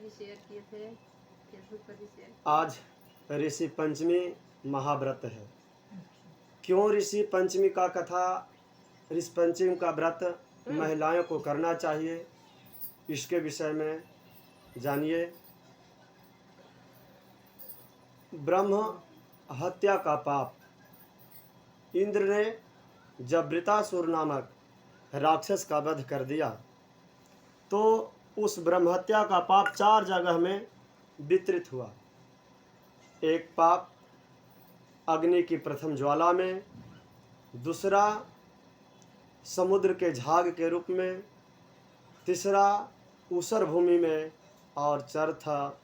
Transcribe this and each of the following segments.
भी शेयर किए थे फेसबुक पर भी शेयर। आज ऋषि पंचमी महाव्रत है। क्यों ऋषि पंचमी का कथा, ऋषि पंचमी का व्रत महिलाओं को करना चाहिए, इसके विषय में जानिए। ब्रह्म हत्या का पाप इंद्र ने जब वृतासुर नामक राक्षस का वध कर दिया तो उस ब्रह्म हत्या का पाप 4 जगह में वितरित हुआ। एक पाप अग्नि की प्रथम ज्वाला में, दूसरा समुद्र के झाग के रूप में, तीसरा ऊसर भूमि में, और चौथा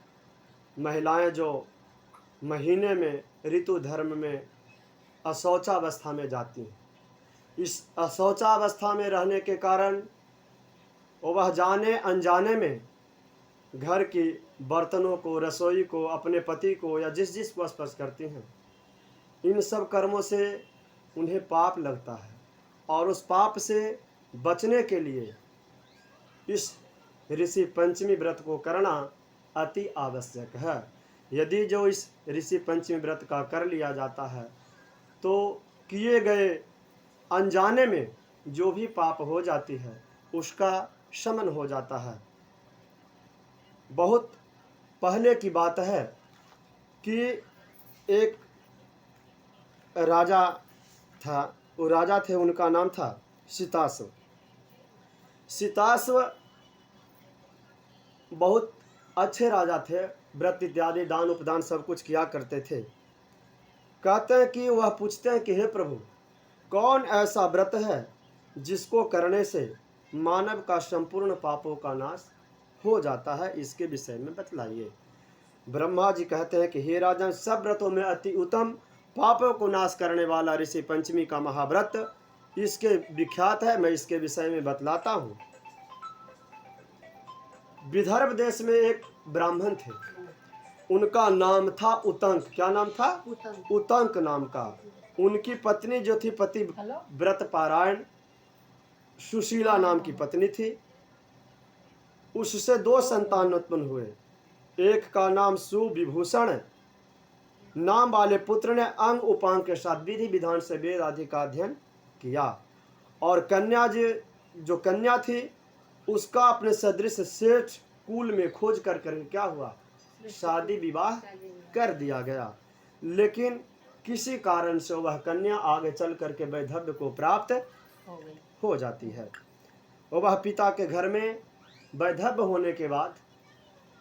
महिलाएं जो महीने में ऋतु धर्म में अशौचावस्था में जाती हैं। इस अशौचावस्था में रहने के कारण वह जाने अनजाने में घर की बर्तनों को, रसोई को, अपने पति को या जिस जिस को स्पर्श करती हैं, इन सब कर्मों से उन्हें पाप लगता है। और उस पाप से बचने के लिए इस ऋषि पंचमी व्रत को करना अति आवश्यक है। यदि जो इस ऋषि पंचमी व्रत का कर लिया जाता है तो किए गए अनजाने में जो भी पाप हो जाती है उसका शमन हो जाता है। बहुत पहले की बात है कि एक राजा था, वो राजा थे, उनका नाम था सीताश्व। सीताश्व बहुत अच्छे राजा थे, व्रत इत्यादि दान उपदान सब कुछ किया करते थे। कहते हैं कि वह पूछते हैं कि हे प्रभु, कौन ऐसा व्रत है जिसको करने से मानव का संपूर्ण पापों का नाश हो जाता है, इसके विषय में बतलाइए। ब्रह्मा जी कहते हैं कि हे राजन, सब व्रतों में अति उत्तम पापों को नाश करने वाला ऋषि पंचमी का महाव्रत इसके विख्यात है। मैं इसके विषय में बतलाता हूँ। विदर्भ देश में एक ब्राह्मण थे, उनका नाम था उतंक। क्या नाम था? उतंक नाम का। उनकी पत्नी जो थी पति व्रत पारायण सुशीला नाम की पत्नी थी। उससे 2 संतान उत्पन्न हुए। एक का नाम सुविभूषण नाम वाले पुत्र ने अंग उपांग के साथ विधि विधान से वेद आदि का अध्ययन किया। और कन्या जो कन्या थी उसका अपने सदृश सेठ कुल में खोज कर क्या हुआ, शादी विवाह कर दिया गया। लेकिन किसी कारण से वह कन्या आगे चल करके वैधव्य को प्राप्त हो जाती है। वह पिता के घर में वैधव्य होने के बाद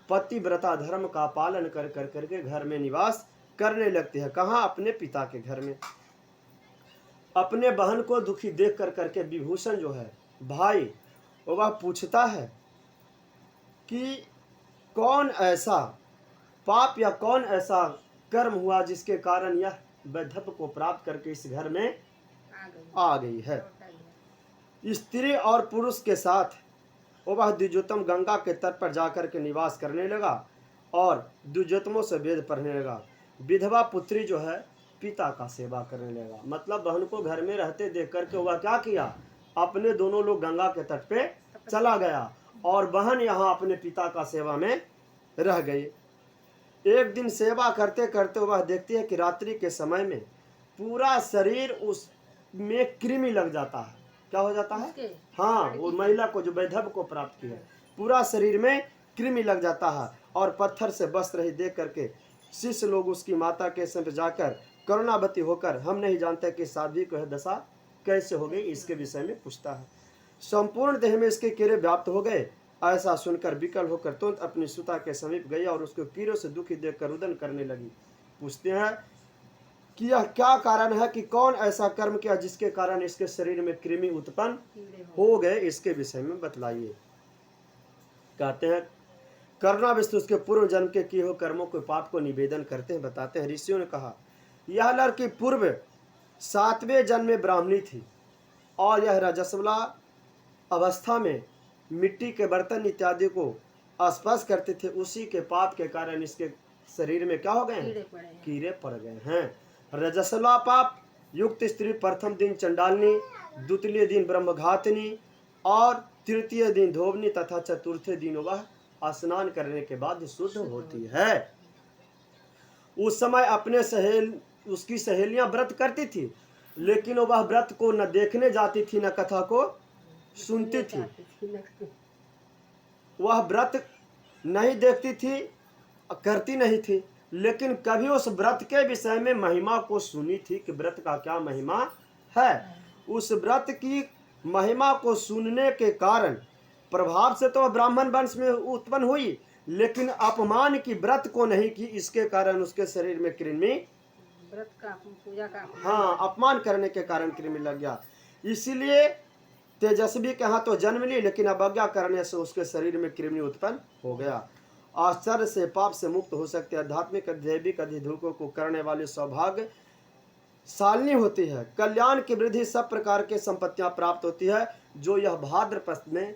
पतिव्रता धर्म का पालन कर करके घर में निवास करने लगती है। कहाँ? अपने पिता के घर में। अपने बहन को दुखी देख कर करके विभूषण जो है भाई, वह पूछता है कि कौन ऐसा पाप या कौन ऐसा कर्म हुआ जिसके कारण यह वैधव्य को प्राप्त करके इस घर में आ गई है। स्त्री और पुरुष के साथ वह द्विजोतम गंगा के तट पर जाकर के निवास करने लगा और द्विजोतमों से वेद पढ़ने लगा। विधवा पुत्री जो है पिता का सेवा करने लगा। मतलब बहन को घर में रहते देख करके वह क्या किया, अपने दोनों लोग गंगा के तट पे चला गया और बहन यहाँ अपने पिता का सेवा में रह गई। एक दिन सेवा करते करते वह देखती है कि रात्रि के समय में पूरा शरीर उसमें कृमि लग जाता है। क्या हो जाता है? हाँ, वो महिला को जो वैधव्य को प्राप्त किया पूरा शरीर में कृमि लग जाता है और पत्थर से बस रही देख करके शिष्य लोग उसकी माता के संग जाकर करुणावती होकर, हम नहीं जानते कि साध्वी को यह दशा कैसे हो गई, इसके विषय में पूछता है। संपूर्ण देह में इसके कीड़े व्याप्त हो गए। ऐसा सुनकर विकल होकर तुरंत अपनी सुता के समीप गई और उसको कीड़ों से दुखी देखकर रुदन करने लगी। पूछते हैं कि यह क्या कारण है, कि कौन ऐसा कर्म किया जिसके कारण इसके शरीर में कृमि उत्पन्न हो गए, इसके विषय में बतलाइए। कहते हैं करुणावश उसके पूर्व जन्म के किए हुए कर्मों के पाप को निवेदन करते हैं। बताते हैं ऋषियों ने कहा, यह लड़की पूर्व 7वें जन्म में ब्राह्मणी थी और यह रजस्वला अवस्था में मिट्टी के बर्तन इत्यादि को स्पर्श करते थे। उसी के पाप के कारण इसके शरीर में क्या हो गए हैं? कीड़े पड़ गए हैं। रजस्वला पाप युक्त स्त्री प्रथम दिन चंडालनी, द्वितीय दिन ब्रह्मघातनी और तृतीय दिन धोबनी तथा चतुर्थ दिन वह स्नान करने के बाद शुद्ध होती है। उस समय अपने उसकी सहेलियां व्रत करती थी, लेकिन वह व्रत को न देखने जाती थी न कथा को सुनती थी। वह व्रत नहीं देखती थी, करती नहीं थी, लेकिन कभी उस व्रत के विषय में महिमा को सुनी थी कि व्रत का क्या महिमा है। उस व्रत की महिमा को सुनने के कारण प्रभाव से तो ब्राह्मण वंश में उत्पन्न हुई, लेकिन अपमान की व्रत को नहीं की, इसके कारण उसके शरीर में कृमि, व्रत का पूजा का, हाँ, अपमान करने के कारण कृमि लग गया। इसीलिए तेजस्वी के हाथों जन्म ली, लेकिन अवज्ञा करने से उसके शरीर में कृमि उत्पन्न हो गया। आश्चर्य से पाप से मुक्त हो सकते आध्यात्मिक दैविक अधिधुकों को करने वाली सौभाग्य सालनी होती है। कल्याण की वृद्धि सब प्रकार के संपत्तियां प्राप्त होती है। जो यह भाद्रपद में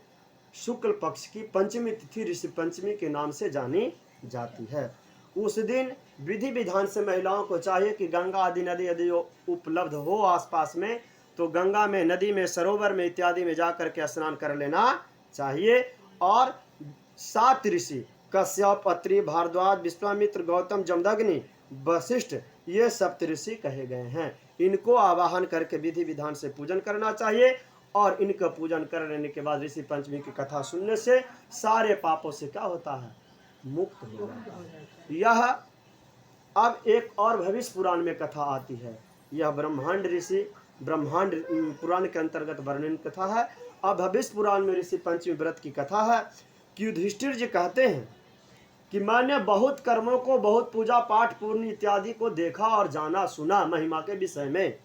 शुक्ल पक्ष की पंचमी तिथि ऋषि पंचमी के नाम से जानी जाती है। उस दिन विधि विधान से महिलाओं को चाहिए कि गंगा आदि नदी यदि उपलब्ध हो आसपास में, तो गंगा में, नदी में, सरोवर में इत्यादि में जाकर के स्नान कर लेना चाहिए। और 7 ऋषि कश्यप, अत्रि, भारद्वाज, विश्वामित्र, गौतम, जमदग्नि, वशिष्ठ, ये सप्त ऋषि कहे गए हैं। इनको आवाहन करके विधि विधान से पूजन करना चाहिए, और इनका पूजन कर लेने के बाद ऋषि पंचमी की कथा सुनने से सारे पापों से क्या होता है, मुक्त हो जाता है। यह अब एक और भविष्य पुराण में कथा आती है। यह ब्रह्मांड पुराण के अंतर्गत वर्णन कथा है। अब भविष्य पुराण में ऋषि पंचमी व्रत की कथा है कि युधिष्ठिर जी कहते हैं कि मैंने बहुत कर्मों को, बहुत पूजा पाठ पूर्ण इत्यादि को देखा और जाना सुना महिमा के विषय में,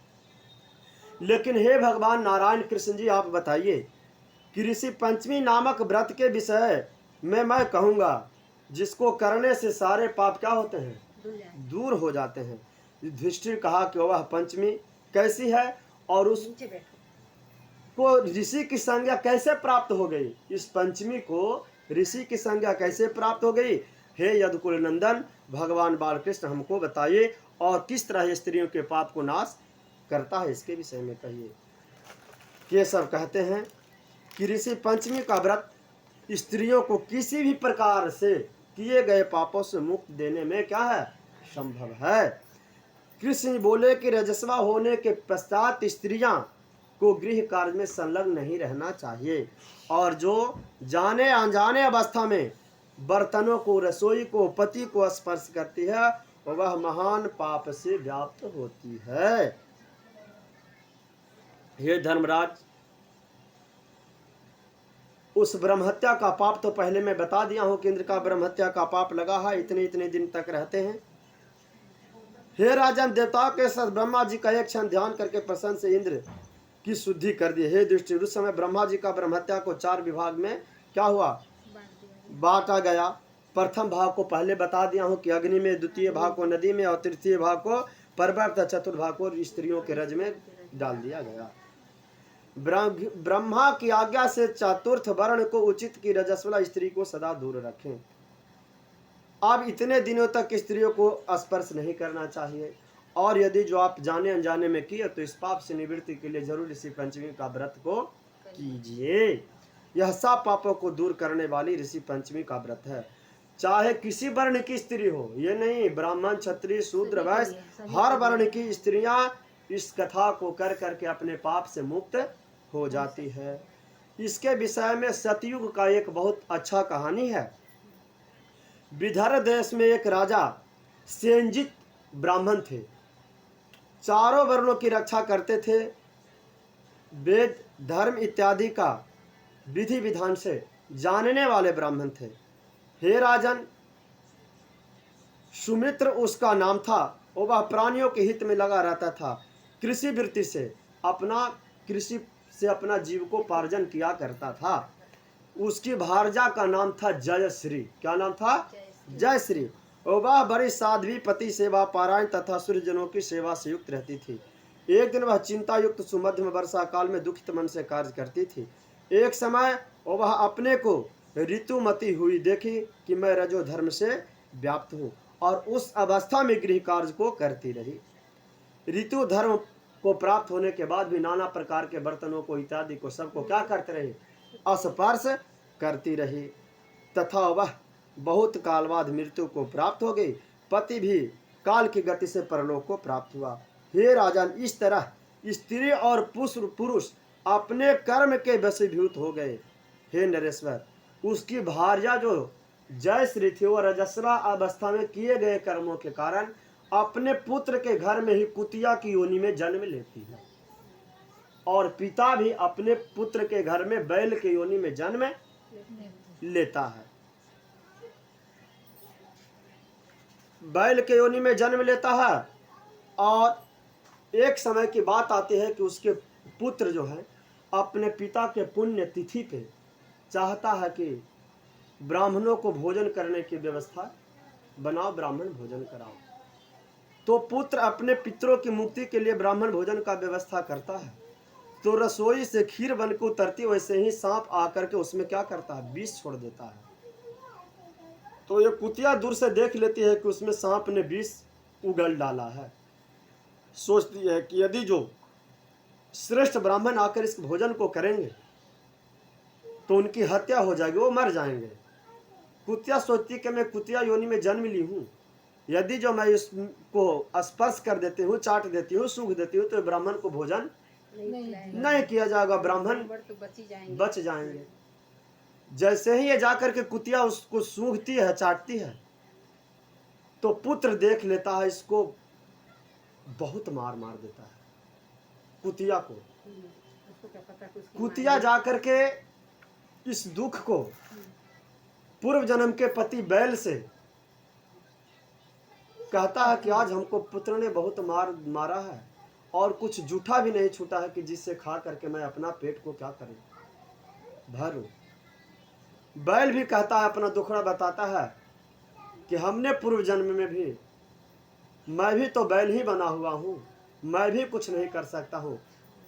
लेकिन हे भगवान नारायण कृष्ण जी, आप बताइए कि ऋषि पंचमी नामक व्रत के विषय में मैं कहूँगा जिसको करने से सारे पाप क्या होते हैं, दूर हो जाते हैं। युधिष्ठिर कहा कि वह पंचमी कैसी है और उसको ऋषि की संज्ञा कैसे प्राप्त हो गई, इस पंचमी को ऋषि की संज्ञा कैसे प्राप्त हो गई। हे यदुकुल नंदन भगवान बालकृष्ण हमको बताइए, और किस तरह स्त्रियों के पाप को नाश करता है इसके विषय में कहिए। केशव कहते हैं कि ऋषि पंचमी का व्रत स्त्रियों को किसी भी प्रकार से किए गए पापों से मुक्त देने में क्या है, संभव है। कृष्ण बोले कि रजस्वा होने के पश्चात स्त्रियां को गृह कार्य में संलग्न नहीं रहना चाहिए, और जो जाने अनजाने अवस्था में बर्तनों को, रसोई को, पति को स्पर्श करती है वह महान पाप से व्याप्त होती है। हे धर्मराज, उस ब्रह्महत्या का पाप तो पहले मैं बता दिया हूं कि इंद्र का ब्रह्महत्या का पाप लगा है, इतने इतने दिन तक रहते हैं। हे राजन, देवताओं के साथ ब्रह्मा जी का एक क्षण ध्यान करके प्रसन्न से इंद्र की शुद्धि कर दी। हे दृष्टि, उस समय ब्रह्मा जी का ब्रह्महत्या को 4 विभाग में क्या हुआ, बांटा गया। प्रथम भाग को पहले बता दिया हूं कि अग्नि में, द्वितीय भाग को नदी में, और तृतीय भाग को पर्वत, चतुर्थ भाग को स्त्रियों के रज में डाल दिया गया। ब्रह्मा की आज्ञा से चतुर्थ वर्ण को उचित की रजस्वला स्त्री को सदा दूर रखें। अब इतने दिनों तक स्त्रियों को स्पर्श नहीं करना चाहिए, और यदि जो आप जाने अनजाने में किए तो इस पाप से निवृत्ति के लिए जरूर ऋषि पंचमी का व्रत को कीजिए। यह सब पापों को दूर करने वाली ऋषि पंचमी का व्रत है। चाहे किसी वर्ण की स्त्री हो, ये नहीं ब्राह्मण, क्षत्रिय, शूद्र, वैश्य, हर वर्ण की स्त्रियां इस कथा को कर करके अपने पाप से मुक्त हो जाती है। इसके विषय में सतयुग का एक बहुत अच्छा कहानी है। विदर्भ देश में एक राजा सेनजित ब्राह्मण थे, चारों वर्णों की रक्षा करते थे, वेद धर्म इत्यादि का विधि विधान से जानने वाले ब्राह्मण थे। हे राजन, सुमित्र उसका नाम था, वह प्राणियों के हित में लगा रहता था। कृषि वृत्ति से अपना जीविकोपार्जन किया करता था। उसकी भारजा का नाम था जयश्री। क्या नाम था? जयश्री। वह बड़ी साध्वी, पति सेवा पारायण तथा सूर्यजनों की सेवा से युक्त रहती थी। एक दिन वह चिंता युक्त सुमध्य वर्षा काल में दुखित मन से कार्य करती थी। एक समय वह अपने को ऋतुमती हुई देखी कि मैं रजो धर्म से व्याप्त हूँ, और उस अवस्था में गृह कार्य को करती रही। ऋतु धर्म को प्राप्त होने के बाद भी नाना प्रकार के बर्तनों को इत्यादि को सबको क्या करते रही, स्पर्श करती रही। तथा वह बहुत काल बाद मृत्यु को प्राप्त हो गई। पति भी काल की गति से परलोक को प्राप्त हुआ। हे राजन, इस तरह स्त्री और पुरुष अपने कर्म के वशीभूत हो गए। हे नरेश्वर, उसकी भार्या जो जय श्री थी वो रजस्वला अवस्था में किए गए कर्मों के कारण अपने पुत्र के घर में ही कुतिया की योनि में जन्म लेती है, और पिता भी अपने पुत्र के घर में बैल की योनि में जन्म लेता है। बैल के योनि में जन्म लेता है, और एक समय की बात आती है कि उसके पुत्र जो है अपने पिता के पुण्य तिथि पे चाहता है कि ब्राह्मणों को भोजन करने की व्यवस्था बनाओ, ब्राह्मण भोजन कराओ। तो पुत्र अपने पितरों की मुक्ति के लिए ब्राह्मण भोजन का व्यवस्था करता है। तो रसोई से खीर बनकर उतरती, वैसे ही सांप आकर के उसमें क्या करता है, विष छोड़ देता है। तो ये कुतिया दूर से देख लेती है कि उसमें सांप ने विष उगल डाला है। सोचती है कि यदि जो श्रेष्ठ ब्राह्मण आकर इस भोजन को करेंगे तो उनकी हत्या हो जाएगी, वो मर जाएंगे। कुतिया सोचती कि मैं कुतिया योनि में जन्म ली हूँ, यदि जो मैं इसको स्पर्श कर देती हूँ, चाट देती हूँ, सूंघ देती हूँ, तो ब्राह्मण को भोजन नहीं किया जाएगा, ब्राह्मण तो बच जाएंगे। जैसे ही ये जाकर के कुतिया उसको सूंघती है, चाटती है, तो पुत्र देख लेता है, इसको बहुत मार देता है कुतिया को। कुतिया जाकर के इस दुख को पूर्व जन्म के पति बैल से कहता है कि आज हमको पुत्र ने बहुत मारा है, और कुछ जूठा भी नहीं छूटा है कि जिससे खा करके मैं अपना पेट को क्या करूं, भरूं। बैल भी कहता है, अपना दुखड़ा बताता है कि हमने पूर्व जन्म में भी, मैं भी तो बैल ही बना हुआ हूं, मैं भी कुछ नहीं कर सकता हूं।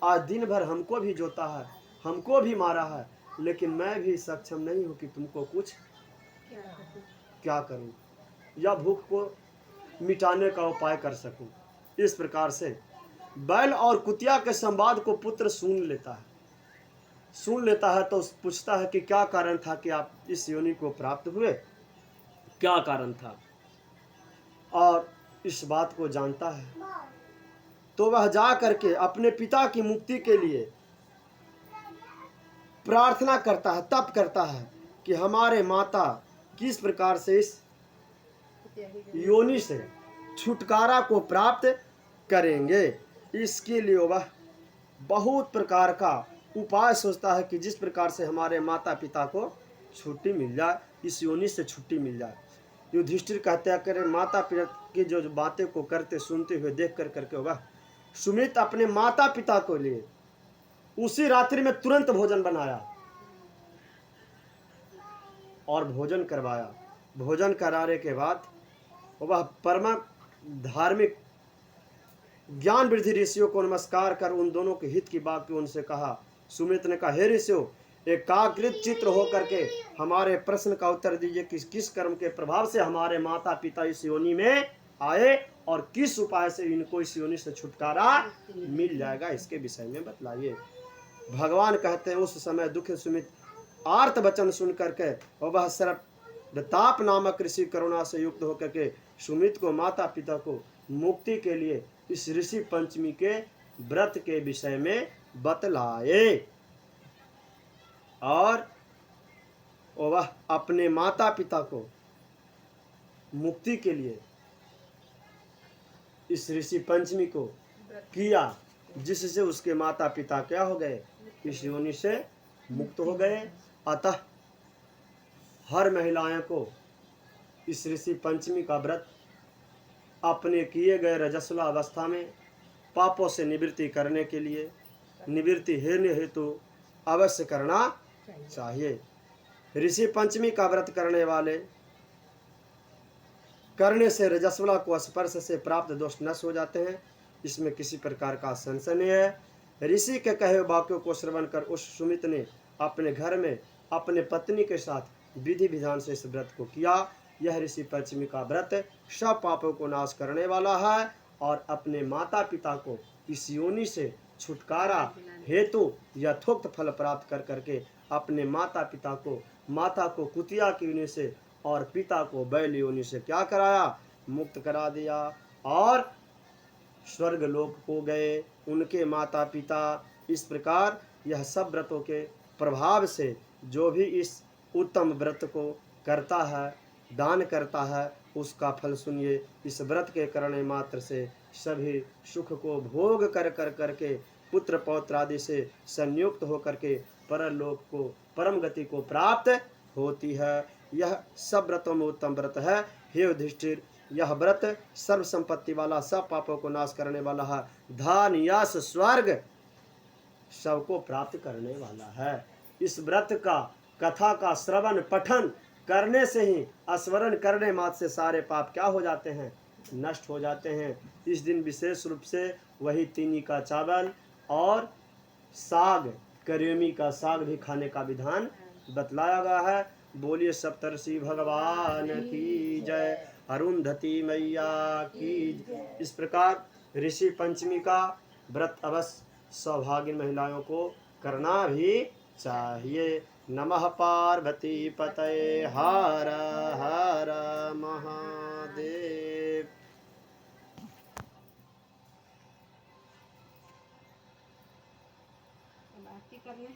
आज दिन भर हमको भी जोता है, हमको भी मारा है, लेकिन मैं भी सक्षम नहीं हूं कि तुमको कुछ क्या करूं या भूख को मिटाने का उपाय कर सकूं। इस प्रकार से बैल और कुतिया के संवाद को पुत्र सुन लेता है। तो पूछता है कि क्या कारण था कि आप इस योनि को प्राप्त हुए, क्या कारण था, और इस बात को जानता है। तो वह जा करके अपने पिता की मुक्ति के लिए प्रार्थना करता है, तप करता है कि हमारे माता किस प्रकार से इस योनि से छुटकारा को प्राप्त करेंगे। इसके लिए वह बहुत प्रकार का उपाय सोचता है कि जिस प्रकार से हमारे माता पिता को छुट्टी मिल जाए, इस योनि से छुट्टी मिल जाए। युधिष्ठिर कहते हैं कि माता पिता की जो बातें को करते सुनते हुए देख करके वह सुमित अपने माता पिता को लिए उसी रात्रि में तुरंत भोजन बनाया और भोजन करवाया। भोजन कराने के बाद वह परम धार्मिक ज्ञान वृद्धि ऋषियों को नमस्कार कर उन दोनों के हित की बात की उनसे कहा। सुमित ने कहा, हे ऋषियों, एकाग्रित चित्र होकर के हमारे प्रश्न का उत्तर दीजिए कि किस कर्म के प्रभाव से हमारे माता पिता इस योनि में आए और किस उपाय से इनको इस योनि से छुटकारा मिल जाएगा, इसके विषय में बतलाइए। भगवान कहते हैं, उस समय दुखी सुमित आर्त वचन सुन करके वह सरताप नामक ऋषि करुणा से युक्त होकर के सुमित को माता पिता को मुक्ति के लिए इस ऋषि पंचमी के व्रत के विषय में बतलाए, और वह अपने माता पिता को मुक्ति के लिए इस ऋषि पंचमी को किया, जिससे उसके माता पिता क्या हो गए, इस योनि से मुक्त हो गए। अतः हर महिलाओं को इस ऋषि पंचमी का व्रत अपने किए गए रजस्वला अवस्था में पापों से निवृत्ति करने के लिए, निवृत्ति हेतु अवश्य करना चाहिए। ऋषि पंचमी का व्रत करने से रजस्वला को स्पर्श से प्राप्त दोष नष्ट हो जाते हैं, इसमें किसी प्रकार का संशय नहीं है। ऋषि के कहे वाक्यों को श्रवण कर उस सुमित ने अपने घर में अपने पत्नी के साथ विधि विधान से इस व्रत को किया। यह ऋषि पंचमी का व्रत सब पापों को नाश करने वाला है और अपने माता पिता को इस योनि से छुटकारा हेतु यथोक्त फल प्राप्त कर करके अपने माता पिता को माता को कुतिया की योनि से और पिता को बैल योनि से क्या कराया, मुक्त करा दिया। और स्वर्ग लोक को गए उनके माता पिता। इस प्रकार यह सब व्रतों के प्रभाव से जो भी इस उत्तम व्रत को करता है, दान करता है, उसका फल सुनिए। इस व्रत के करने मात्र से सभी सुख को भोग कर कर करके पुत्र पौत्र आदि से संयुक्त होकर के परलोक को, परम गति को प्राप्त होती है। यह सब व्रतों में उत्तम व्रत है। हे युधिष्ठिर, यह व्रत सर्व संपत्ति वाला, सब पापों को नाश करने वाला है, धन यश स्वर्ग सबको प्राप्त करने वाला है। इस व्रत का, कथा का श्रवण पठन करने से ही, स्मरण करने मात्र से सारे पाप क्या हो जाते हैं, नष्ट हो जाते हैं। इस दिन विशेष रूप से वही तीनी का चावल और साग, करेमी का साग भी खाने का विधान बतलाया गया है। बोलिए सप्तर्षि भगवान की जय, अरुंधति मैया की जय। इस प्रकार ऋषि पंचमी का व्रत अवश्य सौभाग्य महिलाओं को करना भी चाहिए। नमः पार्वती पतये, हर हर महादेव। आरती करने